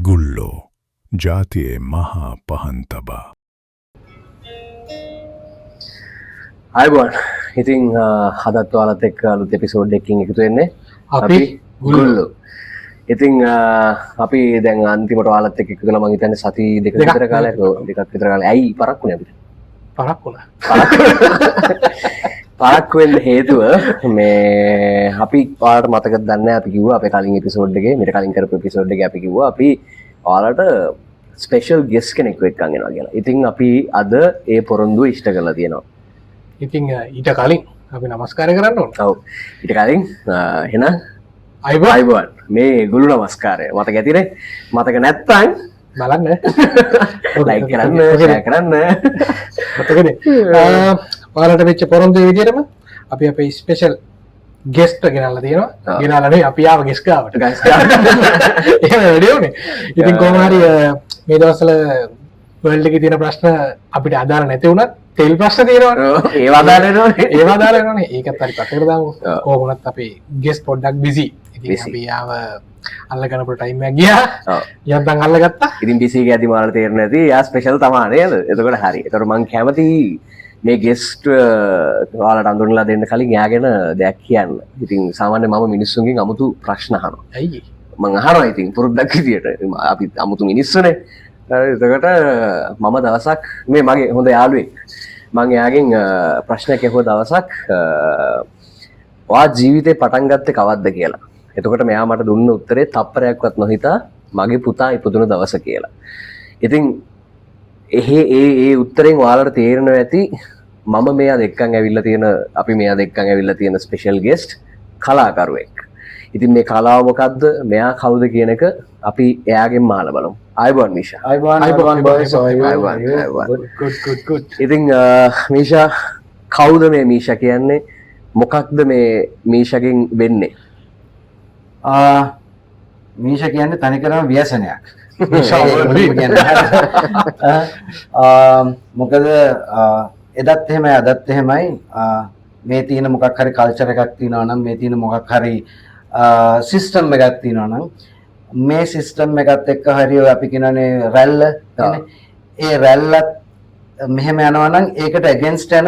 ගුල්ලෝ ජාතියේ මහා පහන් තබා. අයබෝන් ඉතින් හදත් ඔයාලත් එක්ක අලුත් එපිසෝඩ් එකකින් එකතු වෙන්නේ අපි ගුල්ලෝ. ඉතින් අපි දැන් අන්තිමට ඔයාලත් එක්ක එකතු වෙලා මම හිතන්නේ සති දෙක විතර කාලයක් දෙකක් විතර කාලයක් ඇයි පරක්කුනේ අපිට පරක් වුණා. පරක්කු වෙන්න හේතුව මේ අපි ඔයාලට මතකද දන්නේ නැහැ අපි කිව්වා අපේ කලින් එපිසෝඩ් එකේ මීට කලින් කරපු එපිසෝඩ් එකේ අපි කිව්වා අපි ඔයාලට ස්පෙෂල් ගෙස්ට් කෙනෙක් එක්කන් එනවා කියලා. ඉතින් අපි අද ඒ පොරොන්දුව ඉෂ්ට කරලා තියෙනවා. ඉතින් ඊට කලින් අපි නමස්කාර කරන්න ඕන. ඔව්. ඊට කලින් එහෙනම් අයිබෝන් අයිබෝන් මේ ගුළු නමස්කාරය මතක ඇතිනේ. මතක නැත්නම් බලන්න ලයික් කරන්න, ෂෙයා කරන්න. මතකනේ. ඔයාලට වෙච්ච පොරොන්දුවේ විදිහටම අපි අපේ ස්පෙෂල් ගෙස්ට් ගෙනල්ලා තියෙනවා. ගෙනල්ලා නෙවෙයි අපි ආව ගෙස්ට් ගාවට. ගයිස් එහෙම වැඩි උනේ. ඉතින් කොහොම හරි මේ දවස්වල වර්ල්ඩ් එකේ තියෙන ප්‍රශ්න අපිට අදාළ නැති වුණත් තෙල් ප්‍රශ්න තියෙනවනේ. ඒවා දාන්නේනෝනේ. ඒවා දාලා එනවනේ. ඒකත් හරි පැත්තකට දාමු. කොහොම වුණත් අපේ ගෙස්ට් පොඩ්ඩක් බිසි. ඉතින් අපි ආව අල්ලගන්න පොඩ ටයිම් එකක් ගියා. යන්තම් අල්ලගත්තා. ඉතින් බිසි එක ඇති මාළට තේරෙන්නේ නැති යා ස්පෙෂල් තමයි නේද? එතකොට හරි. එතකොට මම කැමති මේ ගෙස්ට් ඔයාලට අඳුරලා දෙන්න කලින් එයාගෙන දෙයක් කියන්න. ඉතින් සාමාන්‍යයෙන් මම මිනිස්සුන්ගෙන් අමුතු ප්‍රශ්න අහනවා. ඇයි? මම අහනවා ඉතින් පුරුද්දක් විදියට. අපි අමුතු මිනිස්සුනේ. එතකොට මම දවසක් මේ මගේ හොඳ යාළුවෙක් මම එයාගෙන් ප්‍රශ්නයක් ඇහුව දවසක් ඔයා ජීවිතේ පටන් ගත්තේ කවද්ද කියලා. එතකොට මෙයා මට දුන්න උත්තරේ තප්පරයක්වත් නොහිතා මගේ පුතා ඉපදුන දවස කියලා. ඉතින් ඒ උත්තරෙන් ඔයාලට තේරෙනවා ඇති මම මෙයා දෙක්කන් ඇවිල්ලා තියෙන අපි මෙයා දෙක්කන් ඇවිල්ලා තියෙන ස්පෙෂල් ගෙස්ට් කලාකරුවෙක්. ඉතින් මේ කලාව මොකද්ද මෙයා කවුද කියන එක අපි එයාගෙන් මාලා බලමු. අයබෝන් මීෂා. අයිබෝන් බොයිස්. good. ඉතින් මීෂා කවුද මේ මීෂා කියන්නේ? මොකක්ද මේ මීෂාගෙන් වෙන්නේ? මීෂා කියන්නේ තනිකරම ව්‍යසනයක්. මොකද එදත් එහෙමයි අදත් එහෙමයි මේ තියෙන මොකක් හරි කල්චර් එකක් තියෙනවා නම් මේ තියෙන මොකක් හරි සිස්ටම් එකක් තියෙනවා නම් මේ සිස්ටම් එකත් එක්ක හරි අපි කියනනේ රැල්ල ඒ රැල්ලත් මෙහෙම යනවා නම් ඒකට ඇගේන්ස්ට් යන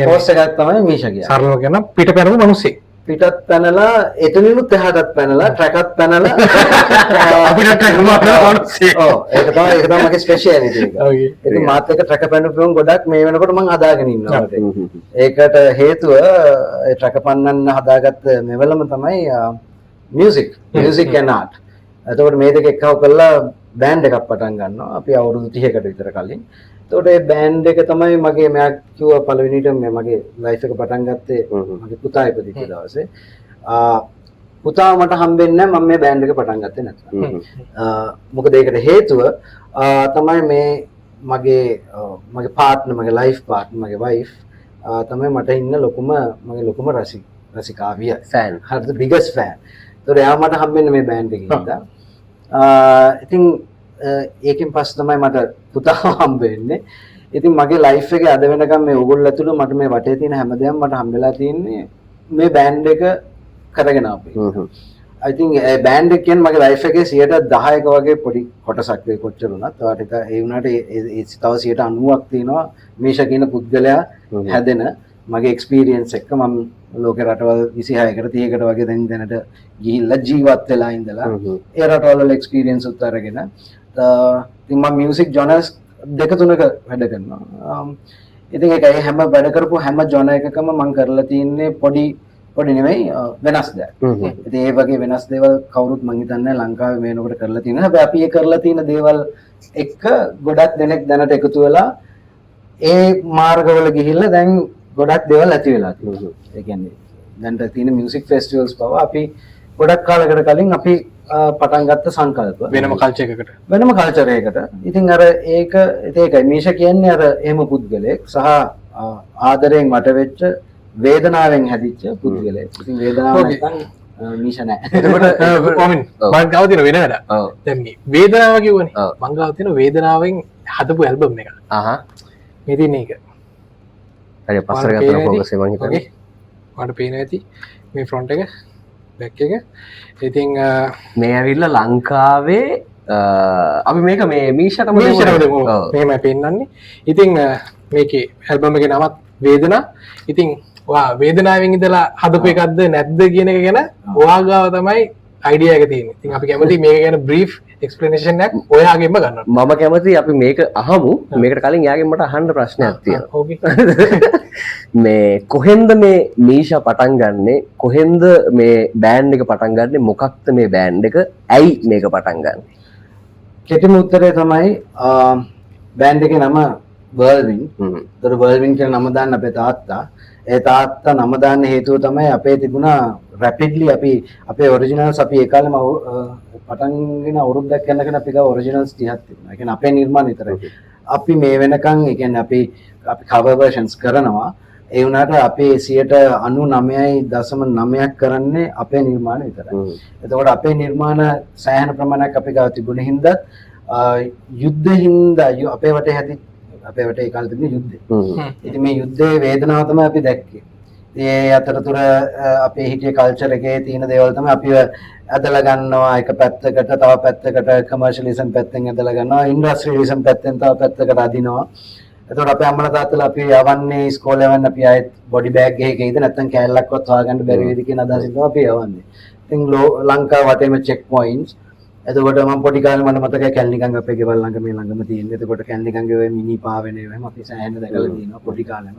ෆෝස් එකක් තමයි මීෂා කියන්නේ. සරලව කියන පිට පැනපු මිනිස්සෙක්. පිටත් පැනලා එතනිනුත් එහාටත් පැනලා ට්‍රැකත් පැනලා අපිට ට්‍රැක් මාරනවා. ඔව් ඒක තමයි මගේ ස්පෙෂලිටි එක. ඉතින් මාත් එක්ක ට්‍රැක පැනපුවම ගොඩක් මේ වෙනකොට මම හදාගෙන ඉන්නවා. ඒකට හේතුව ඒ ට්‍රැක පන්නන්න හදාගත්ත මෙවලම තමයි මියුසික් and art. එතකොට මේ දෙක එක්කව කරලා බෑන්ඩ් එකක් පටන් ගන්නවා. අපි අවුරුදු 30කට විතර කලින්. එතකොට ඒ බෑන්ඩ් එක තමයි මගේ මම කිව්වා පළවෙනිට මගේ ලයිෆ් එක පටන් ගත්තේ මගේ පුතා ඉපදිච්ච දවසේ. පුතාව මට හම්බෙන්නේ නැහැ මම මේ බෑන්ඩ් එක පටන් ගත්තේ නැත්නම්. මොකද ඒකට හේතුව තමයි මේ මගේ පාර්ට්නර් මගේ ලයිෆ් පාර්ට්නර් මගේ වයිෆ් තමයි මට ඉන්න මගේ ලොකුම රසිකාවිය ෆෑන්. හරිද බිග්ගස්ට් ෆෑන්. ඒතකොට එයා මට හම්බෙන්නේ මේ බෑන්ඩ් එකේ ඉඳලා. ඉතින් ඒකෙන් පස්සේ තමයි මට පුතාව හම්බ වෙන්නේ. ඉතින් මගේ ලයිෆ් එකේ අද වෙනකම් මේ ඕගොල්ලෝ ඇතුළු මට මේ වටේ තියෙන හැමදේම මට හම්බෙලා තියෙන්නේ මේ බෑන්ඩ් එක කරගෙන අපි. I think ඒ බෑන්ඩ් එක කියන්නේ මගේ ලයිෆ් එකේ 10%ක වගේ පොඩි කොටසක් වේ කොච්චර වුණත්. ඒවට ඒ වුණාට ඒ තව 90%ක් තියෙනවා මීෂා කියන පුද්ගලයා හැදෙන මගේ එක්ස්පීරියන්ස් එක මම ලෝකේ රටවල් 26කට 30කට වගේ දැනට ගිහිල්ලා ජීවත් වෙලා ඉඳලා ඒ රටවල් වල එක්ස්පීරියන්ස් උත් අරගෙන ඉතින් මම මියුසික් ජොනර්ස් දෙක තුනක වැඩ කරනවා. ඉතින් ඒක හැම වැඩ කරපු හැම ජොනර් එකකම මම කරලා තියෙන්නේ පොඩි නෙමෙයි වෙනස් දෙයක්. ඉතින් ඒ වගේ වෙනස් දේවල් කවුරුත් මං හිතන්නේ ලංකාවේ මේ වෙනකොට කරලා තියෙනවා. හැබැයි අපි ඒ කරලා තියෙන දේවල් එක්ක ගොඩක් දෙනෙක් දැනට එකතු වෙලා ඒ මාර්ගවල ගිහිල්ලා දැන් ගොඩක් දේවල් ඇති වෙලා තියෙනවා. ඒ කියන්නේ දැන්ට තියෙන මියුසික් ෆෙස්ටිවල්ස් පවා අපි ගොඩක් කාලයකට කලින් අපි පටන් ගත්ත සංකල්ප වෙනම කල්චර් එකකට. ඉතින් අර ඒකයි මීෂා කියන්නේ අර එහෙම පුද්ගලෙක් සහ ආදරයෙන් වට වෙච්ච වේදනාවෙන් හැදිච්ච පුද්ගලෙක්. ඉතින් වේදනාව නැත්නම් මීෂා නෑ. එතකොට කොමින් මං ගාව තියෙන වෙන වැඩ. දැන් මේ වේදනාව කිව්වනේ. මං ගාව තියෙන වේදනාවෙන් හදපු ඇල්බම් එක. මේ තියෙන එක. හරි පස්සට ගත්තම ફોකස් එක මං හිතන්නේ. මට පේනවා ඇති මේ ෆ්‍රොන්ට් එක බැක් එක. ඉතින් මේ ඇවිල්ලා ලංකාවේ අපි මේක මේ මීෂටම මෙහෙම පෙන්වන්නේ. ඉතින් මේකේ ඇල්බම් එකේ නමත් වේදනා. ඉතින් ඔයා වේදනාවෙන් ඉඳලා හදපු එකක්ද නැද්ද කියන එක ගැන ඔයා ගාව තමයි අයිඩියා එක තියෙන්නේ. ඉතින් අපි කැමති මේක ගැන බ්‍රීෆ් එක්ස්ප්ලනේෂන් එකක් ඔයාගෙන්ම ගන්න. මම කැමති අපි මේක අහමු. මේකට කලින් යාගෙන් මට අහන්න ප්‍රශ්නයක් තියෙනවා. මේ කොහෙන්ද මේ මීෂා පටන් ගන්නෙ? කොහෙන්ද මේ බෑන්ඩ් එක පටන් ගන්නෙ? මොකක්ද මේ බෑන්ඩ් එක? ඇයි මේක පටන් ගන්නෙ? කෙටිම උත්තරේ තමයි බෑන්ඩ් එකේ නම වර්ල්වින්. ඒතර වර්ල්වින් කියන නම දාන්න අපේ තාත්තා. ඒ තාත්තා නම දාන්න හේතුව තමයි අපේ තිබුණා රැපිඩ්ලි අපි අපේ ඔරිජිනල්ස් අපි ඒ කාලෙම පටන්ගෙන අවුරුද්දක් යනකන් අපි ගාව ඔරිජිනල්ස් 30ක් තිබුණා. ඒ කියන්නේ අපේ නිර්මාණ විතරයි. අපි මේ වෙනකන් ඒ කියන්නේ අපි cover versions කරනවා. ඒ වුණාට අපේ 99.9% කරන්නේ අපේ නිර්මාණ විතරයි. එතකොට අපේ නිර්මාණ සෑහෙන ප්‍රමාණයක් අපි ගාව තිබුණ හින්දා යුද්ධ හින්දා අපේ වටේ හැදිච්ච අපේ වටේ ඒ කාලේ තිබුණ යුද්ධය. ඉතින් මේ යුද්ධයේ වේදනාව තමයි අපි දැක්කේ. ඒ අතරතුර අපේ හිටියේ කල්චර් එකේ තියෙන දේවල් තමයි අපි ඇදලා ගන්නවා එක පැත්තකට තව පැත්තකට කමර්ෂියලිසම් පැත්තෙන් ඇදලා ගන්නවා ඉන්ඩස්ට්‍රියලිසම් පැත්තෙන් තව පැත්තකට අදිනවා. එතකොට අපේ අම්මලා තාත්තලා අපි යවන්නේ ඉස්කෝලේ යවන්න අපි ආයෙත් බොඩි බෑග් එකේද නැත්නම් කෑල්ලක්වත් හොයාගන්න බැරි වෙයිද කියන අදහසින් තමයි අපි යවන්නේ. ඉතින් ලංකාව වටේම චෙක් පොයින්ට්ස්. එතකොට මම පොඩි කාලේ මට මතකයි කැලණිකංග අපේ ගෙවල් ළඟ මේ ළඟම තියෙන්නේ. එතකොට කැලණිකංගේ ඔය මිනි පාවෙන ඒවා එහෙම අපි සෑහෙන දැකලා තියෙනවා පොඩි කාලේම.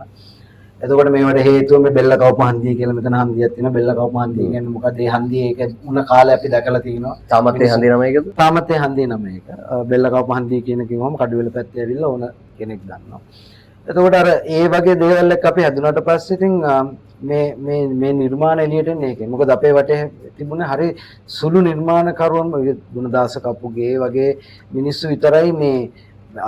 එතකොට මේවට හේතුව මේ බෙල්ල කවපු හන්දිය කියලා මෙතන හන්දියක් තියෙනවා. බෙල්ල කවපු හන්දිය කියන්නේ මොකද? ඒ හන්දිය ඒක මුණ කාලේ අපි දැකලා තියෙනවා. තාමත් ඒ හන්දිය නම ඒකද? තාමත් ඒ හන්දිය නම ඒක. බෙල්ල කවපු හන්දිය කියන කිව්වම කඩුවෙල පැත්තේ ඇවිල්ලා ඕන කෙනෙක් දන්නවා. එතකොට අර ඒ වගේ දේවල් එක්ක අපි හැදුනට පස්සේ ඉතින් මේ නිර්මාණ එළියට එන්නේ ඒකෙන්. මොකද අපේ වටේ තිබුණේ හරි සුළු නිර්මාණකරුවන් ගුණදාස කපුගේ වගේ මිනිස්සු විතරයි මේ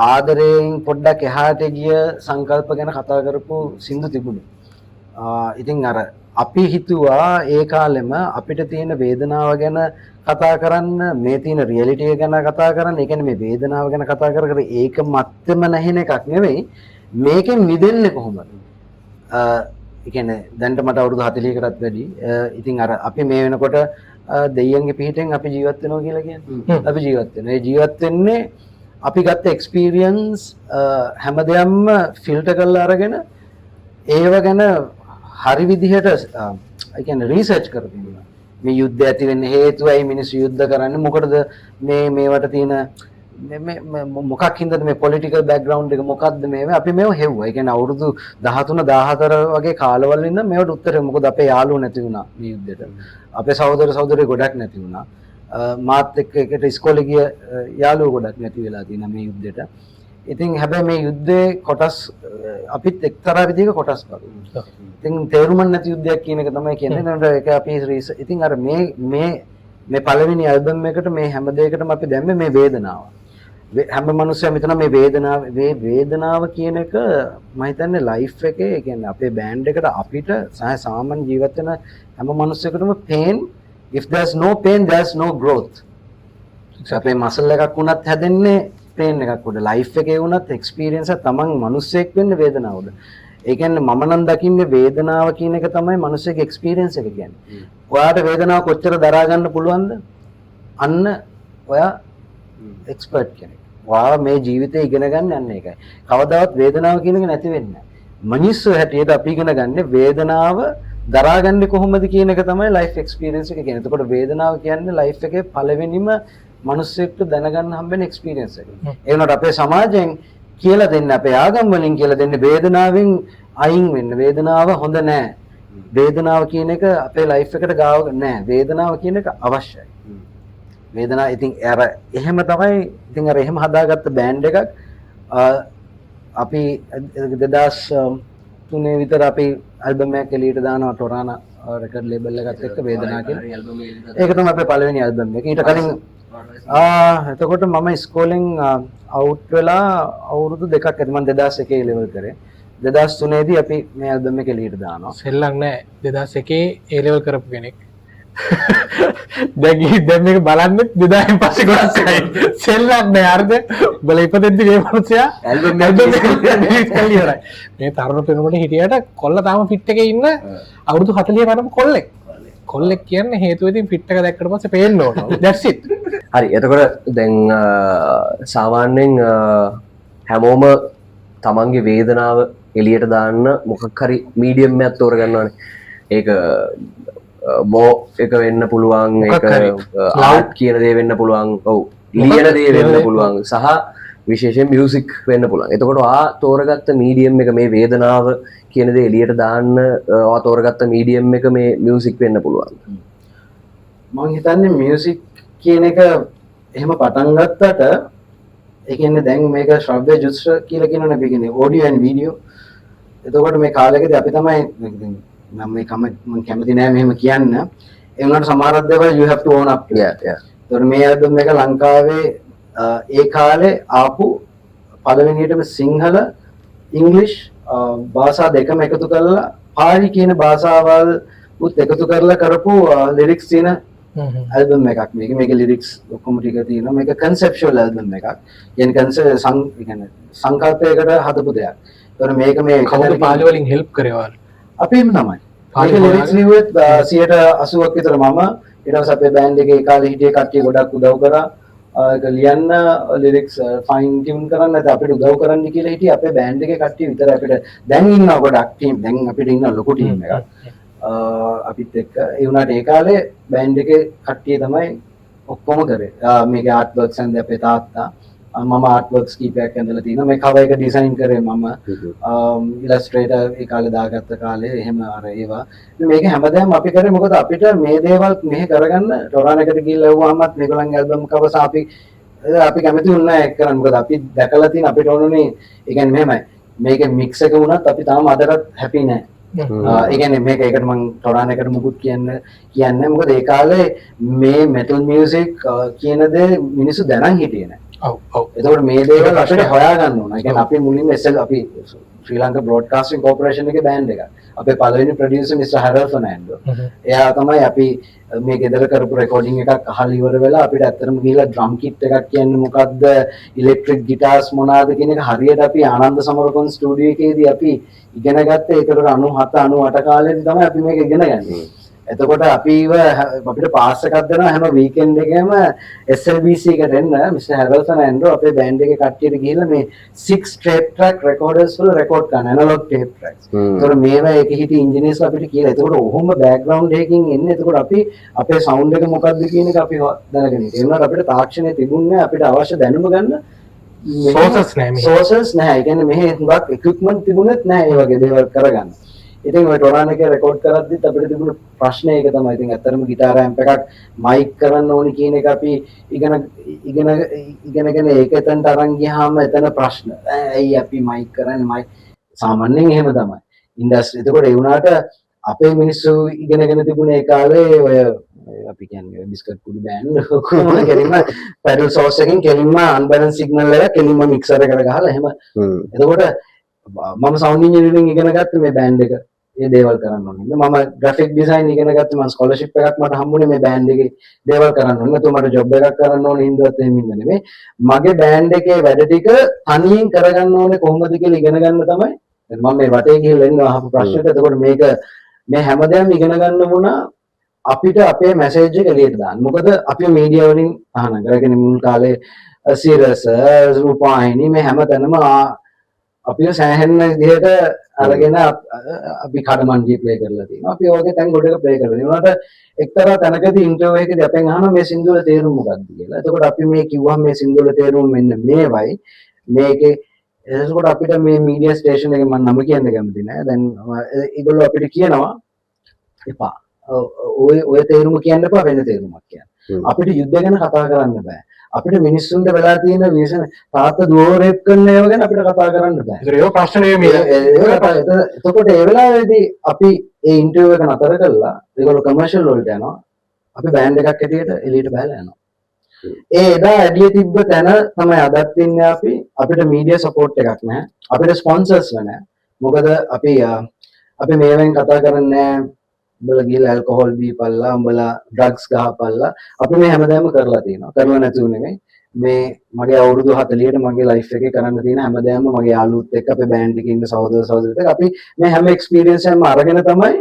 ආදරයෙන් පොඩ්ඩක් එහාට ගිය සංකල්ප ගැන කතා කරපු සින්දු තිබුණේ. ඉතින් අර අපි හිතුවා ඒ කාලෙම අපිට තියෙන වේදනාව ගැන කතා කරන්න මේ තියෙන රියැලිටි එක ගැන කතා කරන්න. ඒ කියන්නේ මේ වේදනාව ගැන කතා කර ඒක මත්තම නැහෙන එකක් නෙවෙයි. මේකෙන් මිදෙන්නේ කොහොමද? ඒ කියන්නේ දැන්ට මට අවුරුදු 40කටත් වැඩි. ඉතින් අර අපි මේ වෙනකොට දෙයියන්ගේ පිහිටෙන් අපි ජීවත් වෙනවා කියලා කියන්නේ. අපි ජීවත් වෙනවා. ඒ ජීවත් වෙන්නේ අපි ගත්ත එක්ස්පීරියන්ස් හැමදේම ෆිල්ටර් කරලා අරගෙන ඒව ගැන හරි විදිහට ඒ කියන්නේ රිසර්ච් කරගෙන මේ යුද්ධ ඇති වෙන්න හේතුව ඇයි මිනිස්සු යුද්ධ කරන්නේ මොකටද මේවට තියෙන මොකක් හින්දාද මේ පොලිටිකල් බෑග්ග්‍රවුන්ඩ් එක මොකක්ද මේවා අපි මේව හෙව්වා. ඒ කියන්නේ අවුරුදු 13 14 වගේ කාලවල ඉඳන් මේවට උත්තරේ මොකද අපේ යාළුවෝ නැති වුණා මේ යුද්ධෙට. අපේ සහෝදර ගොඩක් නැති වුණා. මාත් එක්ක එකට ඉස්කෝලේ ගිය යාළුවෝ ගොඩක් නැති වෙලා තියෙනවා මේ යුද්ධෙට. ඉතින් හැබැයි මේ යුද්ධේ කොටස් අපිත් එක්තරා විදිහක කොටස් බලමු. ඉතින් තේරුම් නැති යුද්ධයක් කියන එක තමයි කියන්නේ. ඒක අපි ඉතින් අර මේ පළවෙනි ඇල්බම් එකට මේ හැම දෙයකටම අපි දැම්මේ මේ වේදනාව. හැම මිනිස්සුම හිතනවා මේ වේදනාව කියන එක මම හිතන්නේ ලයිෆ් එකේ ඒ කියන්නේ අපේ බෑන්ඩ් එකට අපිට සාමාන්‍ය ජීවත් වෙන හැම මිනිස්සෙකුටම pain if there's no pain there's no growth. අපේ මසල් එකක් වුණත් හැදෙන්නේ pain එකක් උඩ. ලයිෆ් එකේ වුණත් එක්ස්පීරියන්ස් එක තමන් මිනිස්සෙක් වෙන්නේ වේදනාව උඩ. ඒ කියන්නේ මම නම් දකින්නේ වේදනාව කියන එක තමයි මිනිස්සෙගේ එක්ස්පීරියන්ස් එක කියන්නේ. ඔයාට වේදනාව කොච්චර දරා ගන්න පුළුවන්ද? අන්න ඔයා එක්ස්පර්ට් කෙනෙක්. ඔයා මේ ජීවිතේ ඉගෙන ගන්න යන්නේ ඒකයි. කවදාවත් වේදනාව කියන එක නැති වෙන්නේ නැහැ. මිනිස්සු හැටියට අපි ඉගෙන ගන්න වේදනාව දරාගන්නේ කොහොමද කියන එක තමයි ලයිෆ් එක්ස්පීරියන්ස් එක කියන්නේ. එතකොට වේදනාව කියන්නේ ලයිෆ් එකේ පළවෙනිම මිනිස්සෙක්ට දැනගන්න හම්බෙන එක්ස්පීරියන්ස් එක. ඒ වුණාට අපේ සමාජයෙන් කියලා දෙන්න අපේ ආගම් වලින් කියලා දෙන්න වේදනාවෙන් අයින් වෙන්න. වේදනාව හොඳ නෑ. වේදනාව කියන එක අපේ ලයිෆ් එකට ගාව නෑ. වේදනාව කියන එක අවශ්‍යයි. වේදනාව ඉතින් අර එහෙම තමයි ඉතින් අර එහෙම හදාගත්ත බෑන්ඩ් එකක් අපි 2003 විතර අපි ඇල්බම් එකක් එළියට දානවා ටොරානා රෙකෝඩ් ලේබල් එකත් එක්ක වේදනාව කියන. ඒක තමයි අපේ පළවෙනි ඇල්බම් එක. ඊට කලින් එතකොට මම ඉස්කෝලෙන් අවුට් වෙලා අවුරුදු දෙකක් ඇති. මම 2001 ලෙවල් කරේ. 2003 දී අපි මේ ඇල්බම් එක එළියට දානවා. සෙල්ලම් නෑ 2001 ඒ ලෙවල් කරපු කෙනෙක්. දැන් මේක බලන්නෙත් 2000න් පස්සේ ගොඩක්යි. සෙල්ලම් නෑ අර්ධ බල ඉපදෙද්දි මේ මිනිස්සයා ඇල්බම් එක ඉවරයි. මේ තරුණ පෙනුමට හිටියට කොල්ල තාම ෆිට් එකේ ඉන්න අවුරුදු 40 වෙනම කොල්ලෙක්. කොල්ලෙක් කියන්නේ හේතුව ඉතින් ෆිට් එක දැක්කට පස්සේ පේන්න ඕන. That's it. හරි එතකොට දැන් සාමාන්‍යයෙන් හැමෝම තමන්ගේ වේදනාව එලියට දාන්න මොකක් හරි මීඩියම් එකක් තෝරගන්නවානේ. ඒක බෝ එක වෙන්න පුළුවන්, ඒක ආර්ට් කියන දේ වෙන්න පුළුවන්, ඔව් ලියන දේ වෙන්න පුළුවන්, සහ විශේෂයෙන් මියුසික් වෙන්න පුළුවන්. එතකොට තෝරගත්ත මීඩියම් එක මේ වේදනාව කියන දේ එලියට දාන්න තෝරගත්ත මීඩියම් එක මේ මියුසික් වෙන්න පුළුවන්. මම හිතන්නේ මියුසික් කියන එක එහෙම පටන් ගත්තට ඒ කියන්නේ දැන් මේක ශ්‍රව්‍ය ජුස්ර කියලා කියනවනේ අපි කියන්නේ ඔඩියෝ ඇන්ඩ් වීඩියෝ. එතකොට මේ කාලෙකදී අපි තමයි මම මේ මම කැමති නෑ මෙහෙම කියන්න. ඒ වුණාට සමහරක් දේවල් you have to own up to. එතකොට මේ ඇල්බම් එක ලංකාවේ ඒ කාලේ ආපු පළවෙනියටම සිංහල ඉංග්ලිෂ් භාෂා දෙකම එකතු කරලා පාලි කියන භාෂාවල් උත් එකතු කරලා කරපු ලිරික්ස් තියෙන ඇල්බම් එකක්. මේකේ ලිරික්ස් ඔක්කොම ටික තියෙනවා. මේක කන්සෙප්චුවල් ඇල්බම් එකක්. කියන්නේ සංකල්පයකට හදපු දෙයක්. ඒතකොට මේක මේ කවුද පාලි වලින් හෙල්ප් කරේවල්? අපේම තමයි. මේක ලිරික්ස් ලිව්වෙත් 80% විතර මම. ඊට පස්සේ අපේ බෑන්ඩ් එකේ ඒ කාලේ හිටිය කට්ටිය ගොඩක් උදව් කරා. ඒක ලියන්න ලිරික්ස් ෆයින් ටියුන් කරන්න නැත්නම් අපිට උදව් කරන්න කියලා හිටියේ අපේ බෑන්ඩ් එකේ කට්ටිය විතර. අපිට දැන් ඉන්නවා ගොඩක් ටීම්. දැන් අපිට ඉන්න ලොකු ටීම් එකක්. අපිත් එක්ක ඒ වුණාට ඒ කාලේ බෑන්ඩ් එකේ කට්ටිය තමයි ඔක්කොම කරේ. මේකේ ආර්ට් වර්ක්ස් ඇන්ද අපේ තාත්තා. මම ආර්ට් වර්ක්ස් කීපයක් ඇඳලා තිනවා. මේ කවර් එක ඩිසයින් කරේ මම. ඉලස්ට්‍රේටර් ඒ කාලේ දාගත්ත කාලේ එහෙම අර ඒවා. මේක හැමදාම අපි කරේ මොකද අපිට මේ දේවල් මෙහෙ කරගන්න ටොරාන් එකට ගිහිල්ලා එවුවාමත් මේගොල්ලන්ගේ ඇල්බම් කවර්ස් අපි කැමති වුණා ඒක කරන්න. මොකද අපි දැකලා තියෙන අපිට ඕනුනේ ඒ කියන්නේ මෙහෙමයි. මේකේ මික්ස් එක වුණත් අපි තාම අදටත් හැපි නැහැ. ඒ කියන්නේ මේක ඒකට මම ටොරාන් එකට මුකුත් කියන්නේ මොකද ඒ කාලේ මේ මෙටල් මියුසික් කියන දේ මිනිස්සු දැනන් හිටියේ නැහැ. එතකොට මේ දේවල් අපිට හොයාගන්න ඕන. ඒ කියන්නේ අපි මුලින්ම අපි ශ්‍රී ලංකා බ්‍රෝඩ්කාස්ටිං කෝපරේෂන් එකේ බෑන්ඩ් එකක්. අපේ පළවෙනි ප්‍රොඩියුසර් මිස්ටර් හැරල් ෆර්නැන්ඩෝ. එයා තමයි අපි මේ ගෙදර කරපු රෙකෝඩින් එකක් අහලා ඉවර වෙලා අපිට ඇත්තටම ගිහලා ඩ්‍රම් කිට් එකක් කියන්නේ මොකද්ද, ඉලෙක්ට්‍රික් ගිටාර්ස් මොනවාද කියන එක හරියට අපි ආනන්ද සමරකොන් ස්ටුඩියෝ එකේදී අපි ඉගෙන ගත්තේ. ඒකට 97 98 කාලේදී තමයි අපි මේක ඉගෙන ගන්නේ. එතකොට අපිට පාස් එකක් දෙනවා හැම වීකෙන්ඩ් එකේම SLBC එකට එන්න මිස්ටර් හැරල් ෆර්නැන්ඩෝ අපේ බෑන්ඩ් එකේ කට්ටියට ගිහිල්ලා මේ 6 ටේප් ට්‍රැක් රෙකෝඩර්ස් වල රෙකෝඩ් කරන ඇනලොග් ටේප් ට්‍රැක්ස්. ඒතකොට මේවා එක හිටි ඉන්ජිනියර්ස් අපිට කියලා. ඒතකොට ඔහොම බෑග්ග්‍රවුන්ඩ් එකකින් එන්නේ. ඒතකොට අපි අපේ සවුන්ඩ් එක මොකක්ද කියන එක අපි දැනගෙන ඉන්නේ. ඒ වුණාට අපිට තාක්ෂණය තිබුණේ අපිට අවශ්‍ය දැනුම ගන්න සෝසස් නැහැ. ඒ කියන්නේ මෙහි හුඟක් ඉක්විප්මන්ට් තිබුණෙත් නැහැ ඒ වගේ දේවල් කරගන්න. ඉතින් ඔය ටොරාන් එකේ රෙකෝඩ් කරද්දිත් අපිට තිබුණු ප්‍රශ්නේ ඒක තමයි. ඉතින් ඇත්තටම ගිටාර ඇම්ප් එකක් මයික් කරන්න ඕනි කියන එක අපි ඉගෙනගෙන ඒක එතනට අරන් ගියාම එතන ප්‍රශ්න. ඇයි අපි මයික් කරන්නේ? මයික් සාමාන්‍යයෙන් එහෙම තමයි. ඉන්ඩස්ට්‍රි. එතකොට ඒ වුණාට අපේ මිනිස්සු ඉගෙනගෙන තිබුණේ ඒ කාලේ ඔය අපි කියන්නේ බිස්කට් කුඩු බෑන්ඩ් කොහොම කෙලින්ම පැඩල් සෝස් එකකින් කෙලින්ම අන්බැලන්ස් සිග්නල් එක කෙලින්ම මික්සර් එකට ගහලා එහෙම. එතකොට මම සවුන්ඩ් ඉන්ජිනියරින් ඉගෙන ගත්තේ මේ බෑන්ඩ් එක ඒ දේවල් කරන්න ඕනේ. මම ග්‍රැෆික් ඩිසයින් ඉගෙන ගත්තේ මම ස්කෝලර්ෂිප් එකක් මට හම්බුනේ මේ බෑන්ඩ් එකේ දේවල් කරන්න ඕනේ. නැත්නම් මට ජොබ් එකක් කරන්න ඕනේ හින්දාත් එහෙම ඉන්න නෙමෙයි. මගේ බෑන්ඩ් එකේ වැඩ ටික තනියෙන් කරගන්න ඕනේ කොහොමද කියලා ඉගෙන ගන්න තමයි. මම මේ වටේ ගිහලා ඉන්න අහපු ප්‍රශ්නෙට එතකොට මේක මේ හැමදේම ඉගෙන ගන්න වුණා අපිට අපේ මැසේජ් එක එළියට දාන්න. මොකද අපි මීඩියා වලින් අහන කරගෙන මුල් කාලේ සිරස රූපවාහිනී මේ හැමතැනම අපි සෑහෙන විදිහට අරගෙන අපි කඩමන්ඩිය ප්ලේ කරලා තියෙනවා. අපි ඔයගේ තැන් ගොඩක ප්ලේ කරලා තියෙනවා. ඒකට එක්තරා තැනකදී ඉන්ටර්විව් එකේදී අපෙන් අහනවා මේ සින්දුවල තේරුම මොකක්ද කියලා. එතකොට අපි මේ කිව්වම මේ සින්දුවල තේරුම මෙන්න මේවයි. මේකේ එතකොට අපිට මේ මීඩියා ස්ටේෂන් එකේ මම නම කියන්න කැමති නෑ. දැන් ඒගොල්ලෝ අපිට කියනවා එපා. ඔය තේරුම කියන්න එපා වෙන තේරුමක් කියන්න. අපිට යුද්ධ ගැන කතා කරන්න බෑ. අපිට මිනිස්සුන්ට වෙලා තියෙන විශේෂ තාත්තා දුව රේප් කරන ඒවා ගැන අපිට කතා කරන්න බෑ. ඒක ප්‍රශ්න නෙමෙයි. එතකොට ඒ වෙලාවේදී අපි ඒ ඉන්ටර්විව් එක නතර කළා. ඒගොල්ලෝ කමර්ෂල් වලට යනවා. අපි බෑන්ඩ් එකක් ඇටියට එළියට බහලා යනවා. ඒ එදා ඇඩිය තිබ්බ තැන තමයි අදත් ඉන්නේ අපි. අපිට මීඩියා සපෝට් එකක් නැහැ. අපිට ස්පොන්සර්ස් නැහැ. මොකද අපි මේවෙන් කතා කරන්නේ උඹලා ගිහලා ඇල්කොහොල් බීපල්ලා උඹලා ඩ්‍රග්ස් ගහපල්ලා අපි මේ හැමදාම කරලා තියෙනවා. කරලා නැතුව නෙමෙයි. මේ මගේ අවුරුදු 40ට මගේ ලයිෆ් එකේ කරන්න තියෙන හැමදාම මගේ යාළුවොත් එක්ක අපේ බෑන්ඩ් එකේ ඉන්න සහෝදර සහෝදරියත් එක්ක අපි මේ හැම එක්ස්පීරියන්ස් එකම අරගෙන තමයි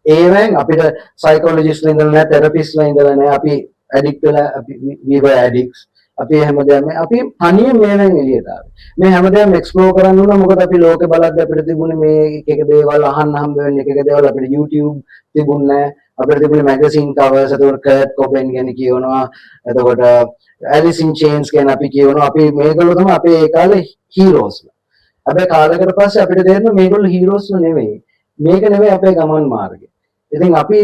ඒවෙන් අපිට සයිකොලොජිස්ට්ලා ඉඳලා නැහැ, තෙරපිස්ට්ලා ඉඳලා නැහැ. අපි ඇඩික්ට් වෙලා අපි we were addicts. අපි හැමදාම අපි තනියෙන් මේවෙන් එළියට ආවේ. මේ හැමදාම එක්ස්ප්ලෝර් කරන්න උනා. මොකද අපි ලෝකේ බලද්දී අපිට තිබුණේ මේ එක එක දේවල් අහන්න හම්බ වෙන්නේ, එක එක දේවල් අපිට YouTube තිබුණේ නැහැ. අපිට තිබුණේ මැගසින් කවර්ස්. එතකොට කර්ට් කොබෙන් ගැන කියවනවා. එතකොට ඇලිස් ඉන් චේන්ස් ගැන අපි කියවනවා. අපි මේගොල්ලෝ තමයි අපේ ඒ කාලේ හීරෝස්ලා. හැබැයි කාලයකට පස්සේ අපිට තේරෙනවා මේගොල්ලෝ හීරෝස්ලා නෙවෙයි. මේක නෙවෙයි අපේ ගමන් මාර්ගය. ඉතින් අපි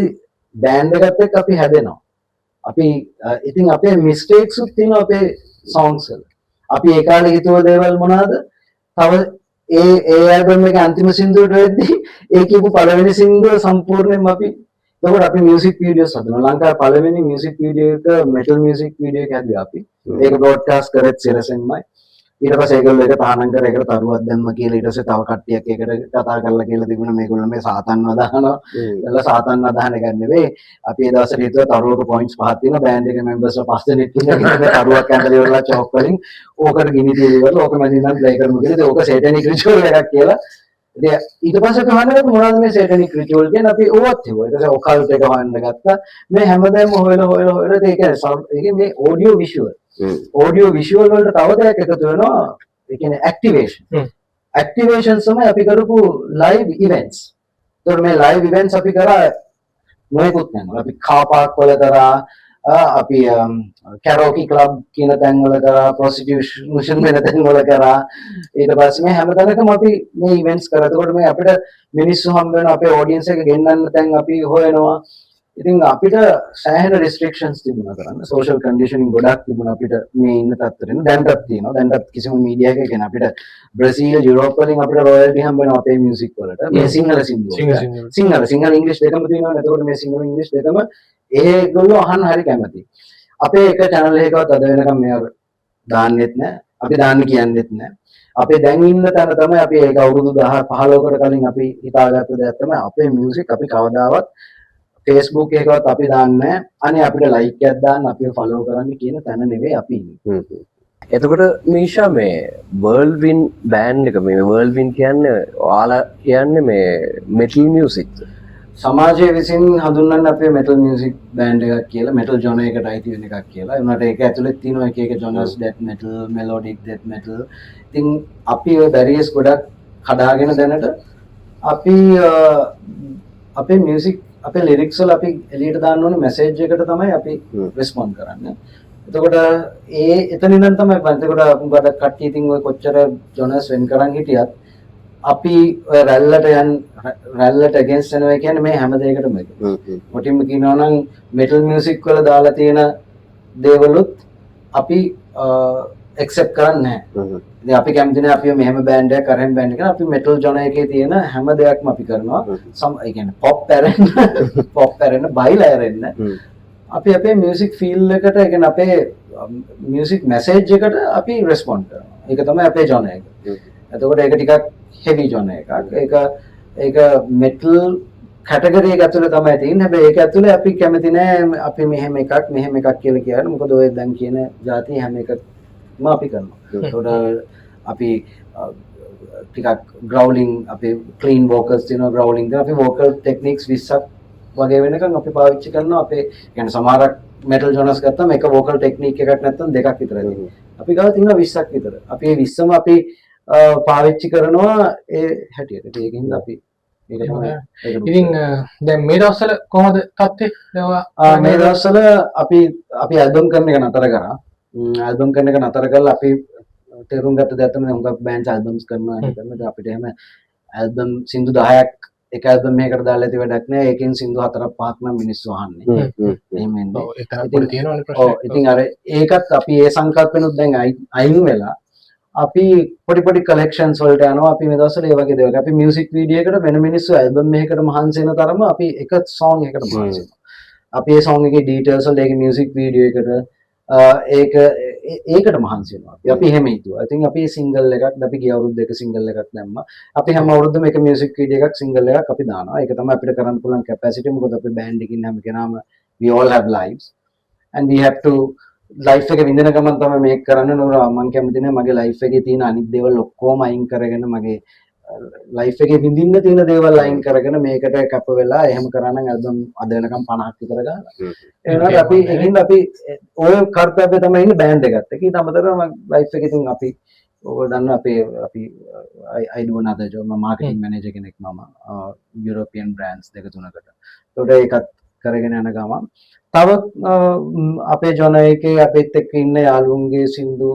බෑන්ඩ් එකත් එක්ක අපි හැදෙනවා. අපි ඉතින් අපේ මිස්ටේක්ස් උත් තියෙනවා අපේ සොන්ග්ස් වල. අපි ඒ කාලේ හිතුව දේවල් මොනවාද? තව ඒ ඇල්බම් එකේ අන්තිම සින්දුවට වෙද්දී ඒ කියපු පළවෙනි සින්දුව සම්පූර්ණයෙන්ම අපි එතකොට අපි මියුසික් වීඩියෝස් හදනවා. ලංකාවේ පළවෙනි මියුසික් වීඩියෝ එක මෙටල් මියුසික් වීඩියෝ එකක් හදුවා අපි. ඒක බ්‍රෝඩ්කාස්ට් කරත් සිරසෙන්මයි. ඊට පස්සේ ඒගොල්ලෝ ඒක තහනම් කර ඒකට තරුවක් දැම්ම කියලා ඊට පස්සේ තව කට්ටියක් ඒකට කතා කරලා කියලා තිබුණා මේගොල්ලෝ මේ සාතන් වදානවා. එලා සාතන් වදාන එක නෙවෙයි. අපි ඒ දවස්වල හිතුවා තරුවක පොයින්ට්ස් පහක් තියෙනවා. බෑන්ඩ් එකේ මෙම්බර්ස්ලා 5 දෙනෙක් ඉන්නවා. තරුවක් ඇඳලා ඉවරලා චෝක් වලින් ඕකට ගිනි තියලා ඕක මැදින් නම් ප්ලේ කරමු කියලා. ඕක සේටනික් රිචුවල් එකක් කියලා. ඉතින් ඊට පස්සේ කහන්නේ මොනවද මේ සේටනික් රිචුවල් කියන්නේ අපි ඕවත් හිතුවා. ඊට පස්සේ ඔකල්ට් එක හොයන්න ගත්තා. මේ හැමදාම හොයලා ඒක මේ ඔඩියෝ විෂුවල් ඔඩියෝ විෂුවල් වලට තව දෙයක් එකතු වෙනවා. ඒ කියන්නේ ඇක්ටිවේෂන්ස් තමයි අපි කරපු ලයිව් ඉවෙන්ට්ස්. ඒතකොට මේ ලයිව් ඉවෙන්ට්ස් අපි කරා මොකක්ද නේද? අපි කාර් පාක් වල කරා, අපි කැරෝකි ක්ලබ් කියන තැන් වල කරා, ප්‍රොස්ටිටියුෂන් වෙන තැන් වල කරා. ඊට පස්සේ මේ හැමතැනකම අපි මේ ඉවෙන්ට්ස් කරා. ඒතකොට මේ අපිට මිනිස්සු හම්බ වෙනවා, අපේ ඔඩියන්ස් එක ගෙන්නන්න තැන් අපි හොයනවා. ඉතින් අපිට සෑහෙන රිස්ට්‍රික්ෂන්ස් තිබුණා කරන්න. සෝෂල් කන්ඩිෂනින් ගොඩක් තිබුණා අපිට මේ ඉන්න තත්ත්වෙට. දැන්ටත් තියෙනවා. දැන්ටත් කිසිම මීඩියා එකක කියන අපිට බ්‍රසීල් යුරෝප් වලින් අපිට රොයල්ටි හම්බ වෙනවා අපේ මියුසික් වලට. මේ සිංහල සින්දු. සිංහල ඉංග්‍රීසි දෙකම තියෙනවා. එතකොට මේ සිංහල ඉංග්‍රීසි දෙකම ඒගොල්ලෝ අහන්න හරි කැමතියි. අපේ එක channel එකකවත් අද වෙනකම් මේව දාන්නෙත් නැහැ. අපි දාන්න කියන්නෙත් නැහැ. අපේ දැන් ඉන්න තැන තමයි අපි ඒක අවුරුදු 10 15කට කලින් අපි හිතාගත්ත දෙයක් තමයි අපේ මියුසික් අපි කවදාවත් Facebook එකකවත් අපි දාන්නේ අනේ අපිට ලයික් එකක් දාන්න අපිව ෆලෝ කරන්න කියන තැන නෙවෙයි අපි ඉන්නේ. එතකොට මීෂා මේ වර්ල්ඩ්වින් බෑන්ඩ් එක මේ වර්ල්ඩ්වින් කියන්නේ ඔයාලා කියන්නේ මේ මෙටල් මියුසික් සමාජයේ විසින් හඳුන්වන්නේ අපේ මෙටල් මියුසික් බෑන්ඩ් එකක් කියලා මෙටල් ජොනර් එකට අයිති වෙන එකක් කියලා. ඒ වුණාට ඒක ඇතුළේ තියෙනවා එක එක ජොනර්ස් death metal, melodic death metal. ඉතින් අපි ඔය බැරියස් ගොඩක් කඩාගෙන දැනට අපි අපේ මියුසික් අපේ ලිරික්ස් වල අපි එළියට දාන්න ඕනේ මැසේජ් එකට තමයි අපි රෙස්පොන්ඩ් කරන්නේ. එතකොට එතන ඉඳන් තමයි එතකොට උඹට කට්ටිය ඉතින් ඔය කොච්චර ජොනර්ස් වෙන් කරන් හිටියත් අපි ඔය රැල්ලට අගේන්ස්ට් වෙනවා කියන්නේ මේ හැම දෙයකටම ඒක. මොටින්ම කියනවා නම් මෙටල් මියුසික් වල දාලා තියෙන දේවලුත් අපි accept කරන්නේ නැහැ. ඉතින් අපි කැමති නැහැ අපි මෙහෙම බෑන්ඩ් එකක් කරන් බෑන්ඩ් එකක් අපි මෙටල් ජොනර් එකේ තියෙන හැම දෙයක්ම අපි කරනවා. ඒ කියන්නේ පොප් පැරෙන්න බයිලා ඇරෙන්න. අපි අපේ මියුසික් ෆීල් එකට ඒ කියන්නේ අපේ මියුසික් මැසේජ් එකට අපි රෙස්පොන්ඩ් කරනවා. ඒක තමයි අපේ ජොනර් එක. එතකොට ඒක ටිකක් හෙවි ජොනර් එකක්. ඒක මෙටල් කැටගරි එක ඇතුලේ තමයි තියෙන්නේ. හැබැයි ඒක ඇතුලේ අපි කැමති නැහැ අපි මෙහෙම එකක් කියලා කියන්නේ. මොකද ඔය දැන් කියන જાති හැම එකක්ම අපි කරනවා. ඒකට අපි ටිකක් ග්‍රවුලින් අපි ක්ලීන් වෝකල්ස් තියෙනවා ග්‍රවුලින් දෙන අපි වෝකල් ටෙක්නික්ස් 20ක් වගේ වෙනකන් අපි පාවිච්චි කරනවා. අපේ කියන්නේ සමහරක් මෙටල් ජොනර්ස් ගත්තම එක වෝකල් ටෙක්නික් එකක් නැත්නම් දෙකක් විතරයි තියෙන්නේ. අපි ගාව තියෙනවා 20ක් විතර. අපි මේ 20ම අපි පාවිච්චි කරනවා ඒ හැටියට. ඒකින්ද අපි ඒක තමයි. ඉතින් දැන් මේ දවස්වල කොහොමද තත්ත්වය? මේ දවස්වල අපි ඇල්බම් කරන එක නතර කරා. ඇල්බම් කරන එක නතර කරලා අපි තේරුම් ගත්ත දෙයක් තමයි හුඟක් බෑන්ඩ්ස් ඇල්බම්ස් කරනවා කියන්නේ අපිට එහෙම ඇල්බම් සින්දු 10ක් එක ඇල්බම් එකකට දාලා ඇති වැඩක් නෑ. ඒකෙන් සින්දු 4ක් 5ක් නම් මිනිස්සු අහන්නේ. එහෙම එන්නේ. ඔව් ඒක අපිට තියෙනවනේ ප්‍රශ්න. ඔව් ඉතින් අර ඒකත් අපි ඒ සංකල්පෙනුත් දැන් අයින් වෙලා අපි පොඩි කලෙක්ෂන්ස් වලට යනවා. අපි මේ දවස්වල ඒ වගේ දේවල් අපි මියුසික් වීඩියෝ එකට වෙන මිනිස්සු ඇල්බම් එකකට මහන්සි වෙන තරම අපි එක සෝං එකකට මහන්සි වෙනවා. අපි ඒ සෝං එකේ ඩීටේල්ස් වල ඒකේ මියුසික් වීඩියෝ එකට ඒකට මහන්සි වෙනවා. අපි එහෙම හිතුවා. ඉතින් අපි සිංගල් එකක් අපි ගිය අවුරුද්දේ එක සිංගල් එකක් දැම්මා. අපි හැම අවුරුද්දම එක මියුසික් වීඩියෝ එකක් සිංගල් එකක් අපි දානවා. ඒක තමයි අපිට කරන්න පුළුවන් කැපැසිටි. මොකද අපි බෑන්ඩ් එකකින් හැම කෙනාම we all have lives and we have to life එක විඳින ගමන් තමයි මේක කරන්න ඕන. මම කැමති නැහැ මගේ ලයිෆ් එකේ තියෙන අනිත් දේවල් ඔක්කොම අයින් කරගෙන මගේ ලයිෆ් එකේ විඳින්න තියෙන දේවල් අයින් කරගෙන මේකට කැප වෙලා එහෙම කරා නම් ඇල්බම් අද වෙනකම් 50ක් විතර ගහලා ඒනට අපි ඒකින්ද අපි ඔය කර්තව්‍ය තමයි ඉන්නේ බෑන්ඩ් එකත් එක්ක ඊට අමතරව ලයිෆ් එකේ ඉතින් අපි ඔබ දන්න අපි I do another job marketing manager කෙනෙක් මම යුරෝපියන් බ්‍රෑන්ඩ්ස් දෙක තුනකට ඒකට ඒකත් කරගෙන යන ගමන් තව අපේ ජොන එකේ අපිත් එක්ක ඉන්න යාළුවන්ගේ සින්දු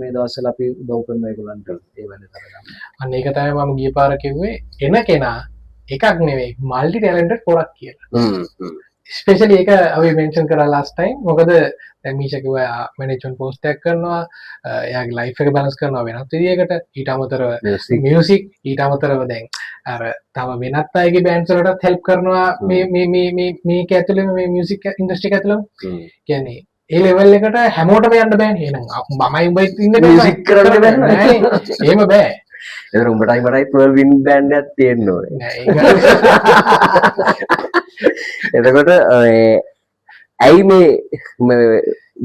මේ දවස්වල අපි උදව් කරනවා ඒගොල්ලන්ට ඒ වැඩ කරගන්න. අන්න ඒක තමයි මම ගිය පාර කිව්වේ එන කෙනා එකක් නෙවෙයි මල්ටි ටැලන්ටඩ් පොරක් කියලා. ස්පෙෂලි ඒක අපි මෙන්ෂන් කරා ලාස්ට් ටයිම්. මොකද දැන් මීෂා කිව්වා මැනේජ්මන්ට් පෝස්ට් එකක් කරනවා, එයාගේ ලයිෆ් එක බැලන්ස් කරනවා වෙනත් විදියකට. ඊට අමතරව මියුසික්, ඊට අමතරව දැන් අර තව වෙනත් අයගේ බෑන්ඩ්ස් වලටත් හෙල්ප් කරනවා මේක ඇතුළේ මේ මියුසික් ඉන්ඩස්ට්‍රි එක ඇතුළේ. කියන්නේ ඒ ලෙවල් එකට හැමෝටම යන්න බෑනේ. එහෙනම් මමයි උඹයි ඉන්නේ මියුසික් කරන්න බෑ. එහෙම බෑ. ඒක උඹටයි මටයි 12 වින් බෑන්ඩ් එකක් තියෙන්න ඕනේ. නෑ එතකොට ඇයි මේ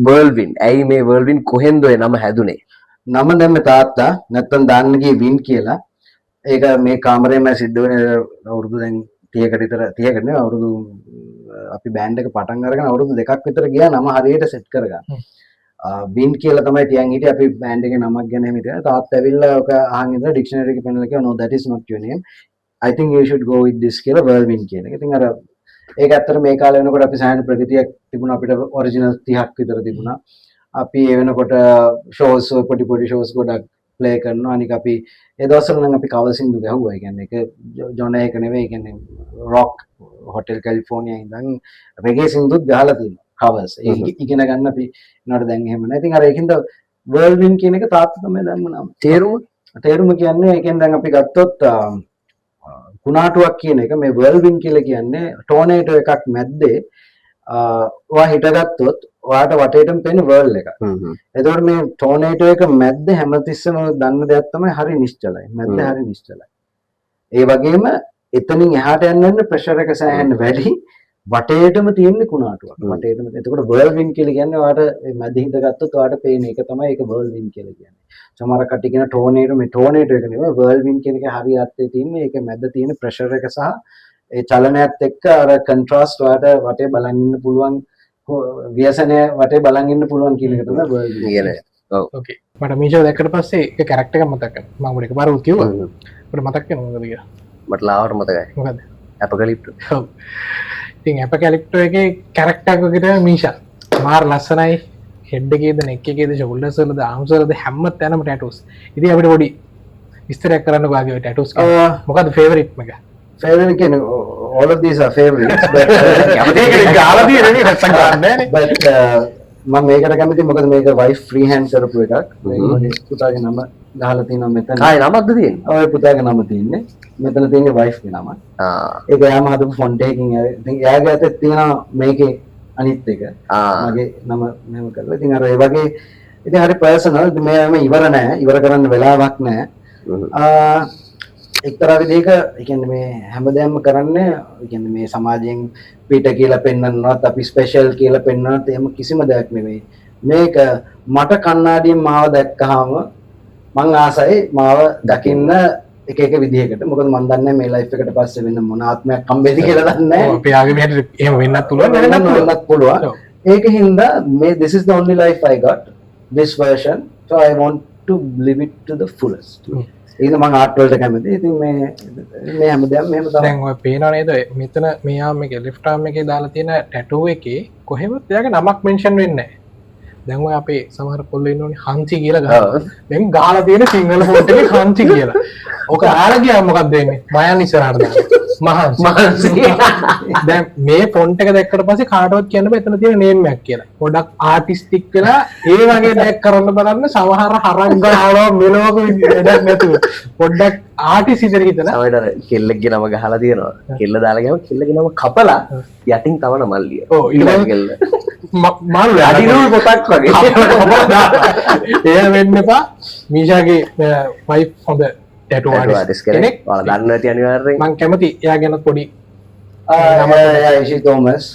වර්ල්වින් ඇයි මේ වර්ල්වින් කොහෙන්ද ඔය නම හැදුනේ? නම දැම්ම තාත්තා නැත්තම් දාන්න ගියේ වින් කියලා. ඒක මේ කාමරේම සිද්ධ වෙන අවුරුදු දැන් 30කට විතර 30කට නෙවෙයි අවුරුදු අපි බෑන්ඩ් එක පටන් අරගෙන අවුරුදු 2ක් විතර ගියා නම හරියට සෙට් කරගන්න. වින් කියලා තමයි තියන් හිටියේ අපි බෑන්ඩ් එකේ නමක් ගැන එහෙම හිටියා. තාත්තා ඇවිල්ලා ඔක අහන් ඉඳලා ඩික්ෂනරි එකේ පෙන්නලා කිව්වා no that is not your name. I think you should go with this කියලා වර්ල්වින් කියන එක. ඉතින් අර ඒක ඇත්තට මේ කාලේ වෙනකොට අපි සෑහෙන ප්‍රගතියක් තිබුණා අපිට ඔරිජිනල් 30ක් විතර තිබුණා. අපි ඒ වෙනකොට ෂෝස් පොඩි ෂෝස් ගොඩක් ප්ලේ කරනවා. අනික අපි ඒ දවස්වල නම් අපි කවර් සින්දු ගැහුවා. ඒ කියන්නේ ඒක ජොන එක නෙවෙයි. ඒ කියන්නේ රොක් හොටෙල් කැලිෆෝනියා ඉඳන් රෙගේ සින්දුත් ගහලා තියෙනවා. කවර්ස්. ඒක ඉගෙන ගන්න අපි නේද දැන් එහෙම නෑ. ඉතින් අර ඒකින්ද වර්ල්වින් කියන එක තාත්තා තමයි දැම්ම නම. තේරුම කියන්නේ ඒ කියන්නේ දැන් අපි ගත්තොත් කුණාටුවක් කියන එක මේ වර්ල්වින් කියලා කියන්නේ ටෝනේටෝ එකක් මැද්දේ ඔයා හිටගත්තොත් ඔයාට වටේටම පේන වර්ල්ඩ් එක. එතකොට මේ ටෝනේටෝ එක මැද්දේ හැමතිස්සෙම දන්න දෙයක් තමයි හරි නිශ්චලයි. මැද්ද හරි නිශ්චලයි. ඒ වගේම එතනින් එහාට යන්න ප්‍රෙෂර් එක සෑහෙන වැඩි. වටේටම තියෙන කුණාටුවක්. වටේටම. එතකොට වර්ල්වින් කියලා කියන්නේ ඔයාට මැද හිටගත්තොත් ඔයාට පේන එක තමයි ඒක වර්ල්වින් කියලා කියන්නේ. සමහර කට්ටිය කියන ටෝනේටෝ මේ ටෝනේටෝ එක නෙවෙයි වර්ල්වින් කියන එක හරි අර්ථය තියෙන්නේ ඒක මැද තියෙන ප්‍රෙෂර් එක සහ ඒ චලනයත් එක්ක අර කන්ට්‍රාස්ට් වලට වටේ බලන් ඉන්න පුළුවන් ව්‍යසනය වටේ බලන් ඉන්න පුළුවන් කියන එක තමයි වර්ල්වින් කියන්නේ. ඔව්. ඕකේ. මට මීෂෝ දැක්කට පස්සේ ඒ කැරක්ටර් එක මතක් වෙනවා. මම එකපාර කිව්වා. මට මතක් වෙනවා මොකද කියලා. මට ලාවට මතකයි. මොකද්ද? අපකලිප්ටෝ. ඔව්. ඉතින් අපකලිප්ටෝ එකේ කැරක්ටර් එක වගේ තමයි මීෂා. මාර ලස්සනයි. හෙඩ් එකේද නෙක් එකේද ෂෝල්ඩර්ස් වලද ආම්ස් වලද හැම තැනම ටැටූස්. ඉතින් අපිට පොඩි විස්තරයක් කරන්නකෝ ආගේ ඔය ටැටූස් මොකද්ද ෆේවරිට් එක? favorite කියන්නේ all of these are favorites but ඒක ගාලා තියෙන්නේ නැත්තම් ගන්න නෑනේ. but මම මේකට කැමති මොකද මේක wife free hand කරපු එකක්. මේක පුතාගේ නම ගහලා තියෙනවා මෙතන. කායි නමක්ද තියෙන්නේ? ඔය පුතාගේ නම තියෙන්නේ. මෙතන තියෙන්නේ wife ගේ නම. ඒක යාම හදපු ෆොන්ට් එකකින් ඉතින් එයාගේ අතේ තියෙනවා මේකේ අනිත් එක. මගේ නම මෙහෙම කරලා. ඉතින් අර ඒ වගේ ඉතින් හරි පර්සනල් මේම ඉවර නෑ. ඉවර කරන්න වෙලාවක් නෑ. එක්තරා විදිහක ඒ කියන්නේ මේ හැමදේම කරන්නේ ඒ කියන්නේ මේ සමාජයෙන් පිට කියලා පෙන්වන්නවත් අපි ස්පෙෂල් කියලා පෙන්වන්නවත් එහෙම කිසිම දෙයක් නෙවෙයි. මේක මට කණ්ණාඩියෙන් මාව දැක්කහම මං ආසයි මාව දකින්න එක එක විදිහකට. මොකද මන් දන්නේ මේ ලයිෆ් එකට පස්සේ වෙන මොන ආත්මයක් හම්බෙයිද කියලා දන්නේ නැහැ. අපි ආගේ මෙහෙට එහෙම වෙන්නත් පුළුවන් වෙන්නත් පුළුවන්. ඒකින්ද මේ this is the only life I got this version so I want to live it to the fullest. ඒක මම ආර්ට් වලට කැමති. ඉතින් මේ හැමදේම මෙහෙම තමයි. දැන් ඔය පේනව නේද මෙතන මේ ආම් එකේ left arm එකේ දාලා තියෙන ටැටූ එකේ කොහෙවත් එයාගේ නමක් මෙන්ෂන් වෙන්නේ නැහැ. දැන් ඔය අපේ සමහර කොල්ලෝ ඉන්නෝනේ හංසි කියලා ගහනවා. දැන් ගහලා තියෙන සිංහල ෆොන්ට් එකේ හංසි කියලා. ඔක ආලා ගියා මොකක්ද වෙන්නේ? මයන් ඉස්සරහට දාන්න. මහන්සි. දැන් මේ ෆොන්ට් එක දැක්කට පස්සේ කාටවත් කියන්න බෑ එතන තියෙන නේම් එකක් කියලා. පොඩක් ආටිස්ටික් වෙලා ඒ වගේ දෙයක් කරන්න බලන්න සමහර හරක් ගහනවා මෙලොවක වැඩක් නැතුව. පොඩ්ඩක් ආටිස් ඉදිරිය හිටලා සමහරවිට අර කෙල්ලෙක්ගේ නම ගහලා තියෙනවා. කෙල්ල දාලා ගියාම කෙල්ලගේ නම කපලා යටින් තවන මල්ලිය. ඔව් ඊළඟ කෙල්ල. මාළු අඩිනෝ පොතක් වගේ. ඒ වෙන්න එපා. මීෂාගේ වයිෆ් හොඳ ටැටූ ආටිස්ට් කෙනෙක්. ඔයාලා දන්නවා ඇති අනිවාර්යෙන්. මම කැමති එයා ගැන පොඩි ඉෂි තෝමස්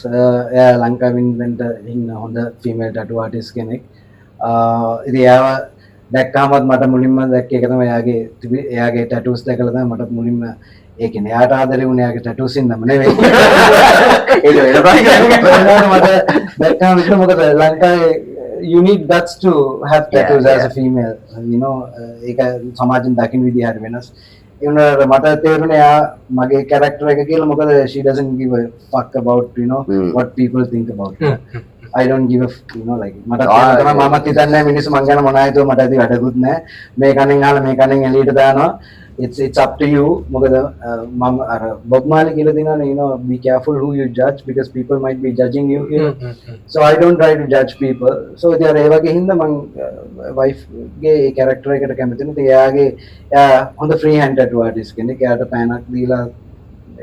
එයා ලංකාවෙන් ඉන්න හොඳ ෆීමේල් ටැටූ ආටිස්ට් කෙනෙක්. ඉතින් එයාව දැක්කමත් මට මුලින්ම දැක්ක එක තමයි එයාගේ ටැටූස් දැකලා තමයි මට මුලින්ම ඒ කියන්නේ එයාට ආදරේ වුණේ එයාගේ ටැටූස් ඉඳන්ම නෙවෙයි. ඒක වෙන ප්‍රශ්නයක්. මට දැක්කම විතර මොකද ලංකාවේ you need guts to have tattoos as a female, you know. ඒක සමාජෙන් දකින්න විදිහ හරි වෙනස්. ඒ වුණාට මට තේරුණේ එයා මගේ character එක කියලා මොකද she doesn't give a fuck about, you know, what people think about her. I don't give a you know like මට තමයි මමත් හිතන්නේ මිනිස්සු මං ගැන මොනවා හිතුව මට ඇති වැඩකුත් නැහැ. මේ කණෙන් අහලා මේ කණෙන් එළියට දානවා. It's up to you. මොකද මම අර Bob Marley කියලා දිනවනේ, you know, be careful who you judge because people might be judging you, you know. So I don't try to judge people. So ඉතින් අර ඒ වගේ හින්දා මං wife ගේ ඒ character එකට කැමති නෙවෙයි. එයාගේ හොඳ free hand tattoo artist කෙනෙක්. එයාට පෑනක් දීලා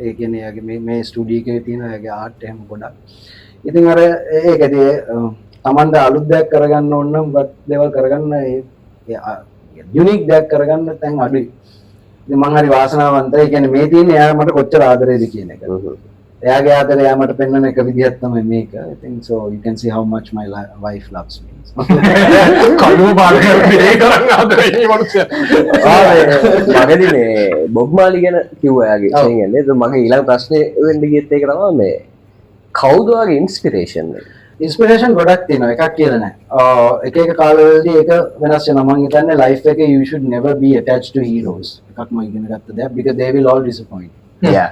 ඒ කියන්නේ එයාගේ මේ ස්ටුඩියෝ එකේ තියෙන එයාගේ art එහෙම ගොඩක්. ඉතින් අර ඒකදී තමන්ට අලුත් දෙයක් කරගන්න ඕන නම් දේවල් කරගන්න ඒ යුනික් දෙයක් කරගන්න තැන් අඩුයි. ඉතින් මං හරි වාසනාවන්තයි. ඒ කියන්නේ මේ තියෙන එයා මට කොච්චර ආදරේද කියන එක. එයාගේ ආදරය එයා මට පෙන්වන එක විදිහක් තමයි මේක. I think so you can see how much my wife loves me. කළුව පාලකයන් මේ තරම් ආදරේ මේ මනුස්සයා. මගදී මේ බොබ් මාලි ගැන කිව්වා එයාගේ කියන්නේ. ඒක මගේ ඊළඟ ප්‍රශ්නේ වෙන්න ගියත් ඒක තමයි මේ කවුද වගේ ඉන්ස්පිරේෂන් එක? ඉන්ස්පිරේෂන් ගොඩක් තියෙනවා. එකක් කියලා නෑ. එක එක කාලවලදී ඒක වෙනස් වෙනවා. මම හිතන්නේ ලයිෆ් එකේ you should never be attached to heroes. එකක් මම ඉගෙන ගත්ත දෙයක් because they will all disappoint. Yeah.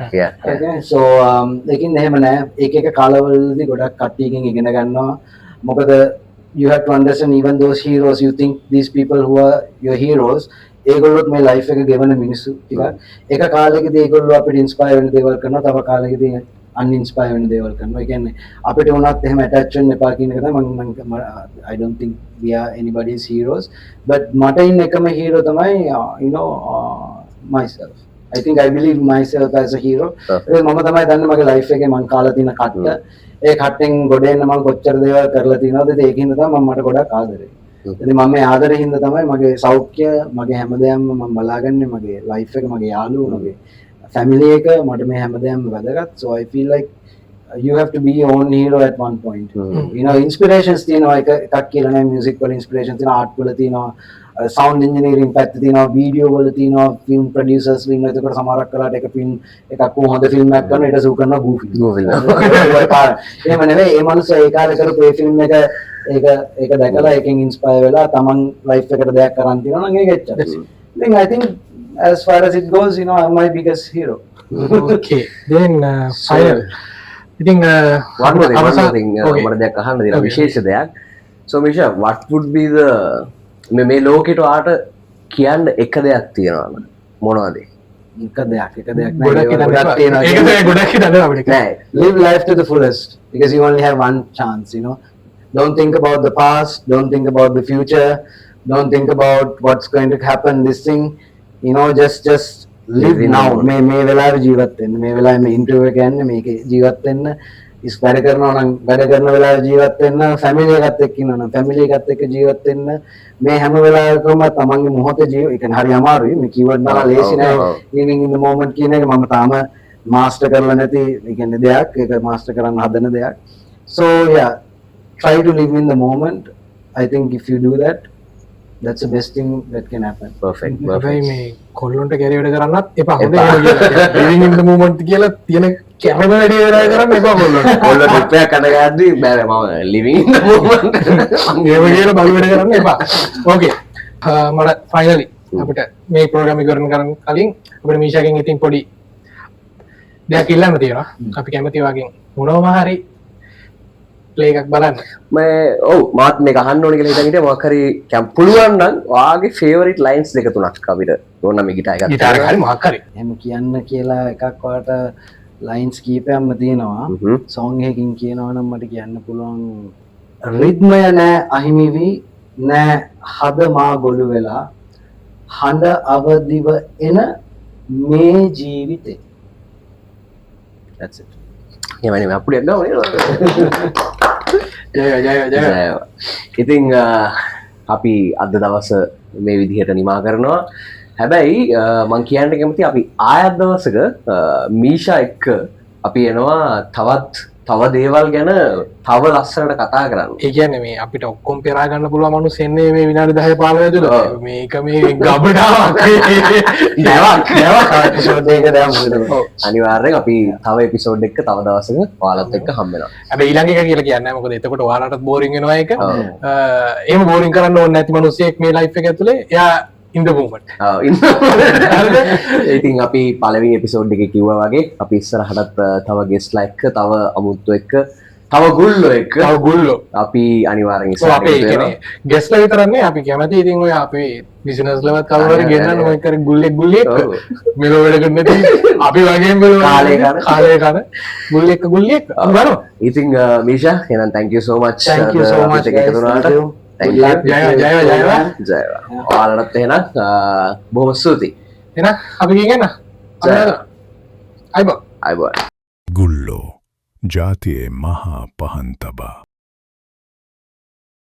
Okay. So ඒකින් එහෙම නෑ. එක එක කාලවලදී ගොඩක් කට්ටියකින් ඉගෙන ගන්නවා. මොකද you have to understand even those heroes you think these people who are your heroes ඒගොල්ලොත් මේ ලයිෆ් එක ගෙවන මිනිස්සු ටිකක්. එක කාලෙකදී ඒගොල්ලෝ අපිට ඉන්ස්පයර් වෙන දේවල් කරනවා. තව කාලෙකදී uninspired වෙන දේවල් කරනවා. ඒ කියන්නේ අපිට උනත් එහෙම attach වෙන්න එපා කියන එක තමයි මම I don't think we are anybody's heroes, but මට ඉන්න එකම hero තමයි you know myself. I think I believe myself as a hero. මම තමයි දන්නේ මගේ life එකේ මං කාලා තියෙන කට්ට. ඒ කට්ටෙන් ගොඩ එන්න මං කොච්චර දේවල් කරලා තියෙනවද ඒකින්ද තමයි මම මට ගොඩක් ආදරේ. ඉතින් මම මේ ආදරේ හින්දා තමයි මගේ සෞඛ්‍ය මගේ හැමදේම මම බලාගන්නේ මගේ life එක මගේ යාළුවෝ මගේ family එක මට මේ හැමදේම වැදගත්. So I feel like you have to be your own hero at one point. You know, inspirations තියෙනවා එකක් කියලා නෑ. music වල inspiration තියෙනවා, art වල තියෙනවා, sound engineering පැත්ත තියෙනවා, video වල තියෙනවා, film producers ඉන්නවා. ඒකට සමහරක් කලාට එක film එකක් හොඳ film එකක් කරනවා ඊට සූ කරනවා goofy. එහෙම නෙවෙයි. ඒ මනුස්සයා ඒ කාලේ කරපු ඒ film එක ඒක දැකලා ඒකෙන් inspire වෙලා තමන් life එකට දෙයක් කරන් තියෙනවා නම් ඒක එච්චර. Then I think as far as it goes, you know, I'm my biggest hero. Okay, then final. I think one more thing මට දෙයක් අහන්න දෙනවා විශේෂ දෙයක්. So Misha, what would be the මේ ලෝකෙට ආට කියන්න එක දෙයක් තියෙනවා නම් මොනවද? එක දෙයක් නෑ. ගොඩක් නෑ. Live life to the fullest because you only have one chance, you know. Don't think about the past, don't think about the future, don't think about what's going to happen this thing. You know, just live now. මේ වෙලාවේ ජීවත් වෙන්න. මේ වෙලාවේ මේ interview එක යන්නේ මේකේ ජීවත් වෙන්න. ඉස් වැඩ කරනවා නම් වැඩ කරන වෙලාවේ ජීවත් වෙන්න. ෆැමිලි එකත් එක්ක ඉන්නවා නම් ෆැමිලි එකත් එක්ක ජීවත් වෙන්න. මේ හැම වෙලාවකම තමන්ගේ මොහොතේ ඒ කියන්නේ හරි අමාරුයි. මේ කීවර්ඩ් නලා ලේසි නෑ. living in the moment කියන එක මම තාම මාස්ටර් කරලා නැති ඒ කියන්නේ දෙයක්. ඒක මාස්ටර් කරන්න හදන දෙයක්. So yeah, try to live in the moment. I think if you do that, that's the best thing that can happen. Perfect. මේ කොල්ලොන්ට කැරි වැඩ කරන්නත් එපා. හොඳ living in the moment කියලා තියෙන කැරම වැඩි වැඩ කරන්න එපා කොල්ලොන්ට. කොල්ල ට්‍රිප් එකක් අද ගද්දි බෑ මම living in the moment. ඒ වගේ බලු වැඩ කරන්න එපා. Okay. මට finally අපිට මේ ප්‍රෝග්‍රෑම් එක කරන කලින් අපිට මීෂාගෙන් ඉතින් පොඩි දෙයක් ඉල්ලන්න තියෙනවා. අපි කැමති වගේ මොනවම හරි ප්ලේ එකක් බලන්න. මාත් මේක අහන්න ඕනේ කියලා හිතන් හිටියා. මොකක් හරි පුළුවන් නම් ඔයාගේ ෆේවරිට් ලයින්ස් දෙක තුනක් අපිට ඕනනම් මේ ගිටාර එකක් හරි මොකක් හරි එහෙම කියන්න කියලා එකක් ඔයාලට ලයින්ස් කීපයක්ම තියෙනවා. සෝංග් එකකින් කියනවා නම් මට කියන්න පුළුවන් රිද්මය නෑ අහිමි වී නෑ හද මා ගොළු වෙලා හඬ අවදිව එන මේ ජීවිතේ. That's it. එහෙමනේ අපුඩියක් ගාව නේද? ජය. ඉතින් අපි අද දවස මේ විදිහට නිමා කරනවා. හැබැයි මම කියන්න කැමති අපි ආයත් දවසක මීෂා එක්ක අපි එනවා තවත් තව දේවල් ගැන තව ලස්සනට කතා කරන්න. ඒ කියන්නේ මේ අපිට ඔක්කොම පෙරා ගන්න පුළුවන් මිනිස්සු එන්නේ මේ විනාඩි 10 15 ඇතුළත. මේක මේ ගබඩාවක්. නැවක් එපිසෝඩ් එක දැම්මු. අනිවාර්යෙන් අපි තව එපිසෝඩ් එක තව දවසක ඔයාලත් එක්ක හම්බ වෙනවා. හැබැයි ඊළඟ එක කියලා කියන්නේ නැහැ. මොකද එතකොට ඔයාලටත් බෝරින් වෙනවා ඒක. එහෙම බෝරින් කරන්න ඕනේ නැති මිනිස්සෙක් මේ ලයිෆ් එක ඇතුලේ එයා in the moment. ඉතින් අපි පළවෙනි එපිසෝඩ් එකේ කිව්වා වගේ අපි ඉස්සරහටත් තව ගෙස්ට්ලා එක්ක තව අමුත්තු එක්ක තව ගුල්ලෝ එක්ක අපි අනිවාර්යෙන් ඉස්සරහට අපි කියන්නේ ගෙස්ට්ලා විතරක් නෙවෙයි අපි කැමති ඉතින් ඔය අපේ බිසිනස් ලෙවල් කවුරු හරි ගෙන්නන්න මොකක් කර ගුල්ලෙක් මෙලෝ වැඩ කරන්න නැති අපි වගේම මෙලෝ කාලේ කන ගුල්ලෙක් බලමු. ඉතින් මීෂා එහෙනම් thank you so much. Thank you so much. ඔයාලටත් එහෙනම් බොහොම ස්තුතියි. එහෙනම් අපි ගියගෙන අයිබෝ අයිබෝ. गुल्लो जातिये महा पहन तबा